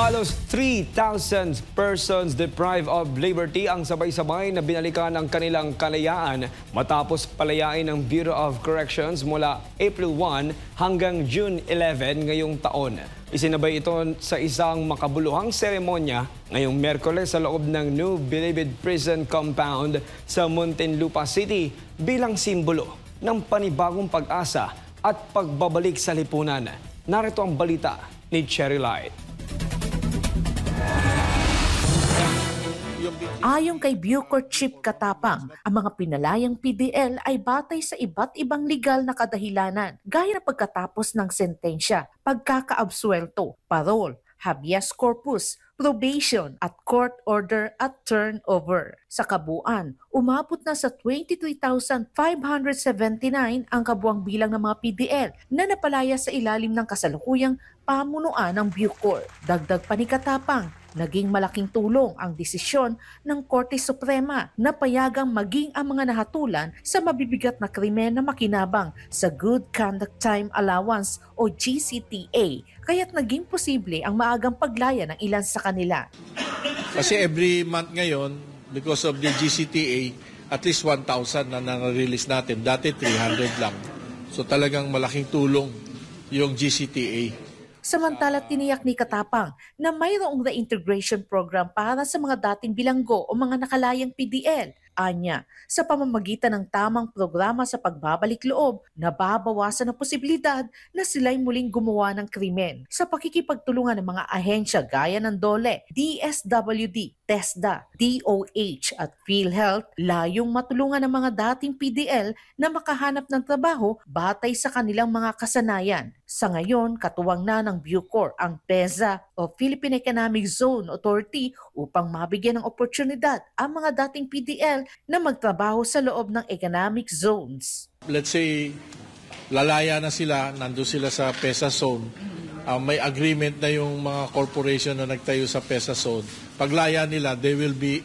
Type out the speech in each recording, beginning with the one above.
Halos 3,000 persons deprived of liberty ang sabay-sabay na binalikan ng kanilang kalayaan matapos palayain ng Bureau of Corrections mula April 1 hanggang June 11 ngayong taon. Isinabay ito sa isang makabuluhang seremonya ngayong Miyerkules sa loob ng New Bilibid Prison Compound sa Muntinlupa City bilang simbolo ng panibagong pag-asa at pagbabalik sa lipunan. Narito ang balita ni Cherry Light. Ayon kay Bucor Chief Katapang, ang mga pinalayang PDL ay batay sa iba't ibang legal na kadahilanan gaya ng pagkatapos ng sentensya, pagkakaabsuelto, parole, habeas corpus, probation at court order at turnover. Sa kabuuan, umabot na sa 23,579 ang kabuang bilang ng mga PDL na napalaya sa ilalim ng kasalukuyang pamunuan ng Bucor. Dagdag pa ni Katapang, naging malaking tulong ang desisyon ng Korte Suprema na payagang maging ang mga nahatulan sa mabibigat na krimen na makinabang sa Good Conduct Time Allowance o GCTA, kaya't naging posible ang maagang paglaya ng ilan sa kanila. Kasi every month ngayon, because of the GCTA, at least 1,000 na na-release natin. Dati 300 lang. So talagang malaking tulong yung GCTA. Samantala, tiniyak ni Katapang na mayroong reintegration program para sa mga dating bilanggo o mga nakalayang PDL. Anya, sa pamamagitan ng tamang programa sa pagbabalik loob, nababawasan ang posibilidad na sila'y muling gumawa ng krimen. Sa pakikipagtulungan ng mga ahensya gaya ng DOLE, DSWD, TESDA, DOH at PhilHealth, layong matulungan ng mga dating PDL na makahanap ng trabaho batay sa kanilang mga kasanayan. Sa ngayon, katuwang na ng Bucor ang PEZA o Philippine Economic Zone Authority upang mabigyan ng oportunidad ang mga dating PDL na magtrabaho sa loob ng economic zones. Let's say, lalaya na sila, nandun sila sa PEZA zone. May agreement na yung mga corporation na nagtayo sa PEZA zone. Paglaya nila, they will be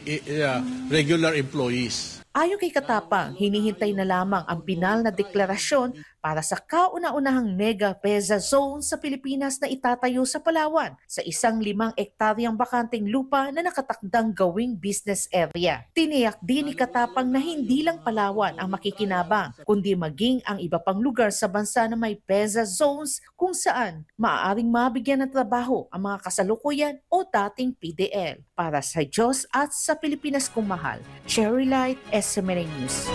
regular employees. Ayon kay Katapang, hinihintay na lamang ang pinal na deklarasyon para sa kauna-unahang mega PEZA zone sa Pilipinas na itatayo sa Palawan sa isang 5 ektaryang bakanteng lupa na nakatakdang gawing business area. Tiniyak din ni Katapang na hindi lang Palawan ang makikinabang, kundi maging ang iba pang lugar sa bansa na may PEZA zones kung saan maaaring mabigyan ng trabaho ang mga kasalukuyan o dating PDL. Para sa Diyos at sa Pilipinas kong mahal, Cherry Light, SMNA News.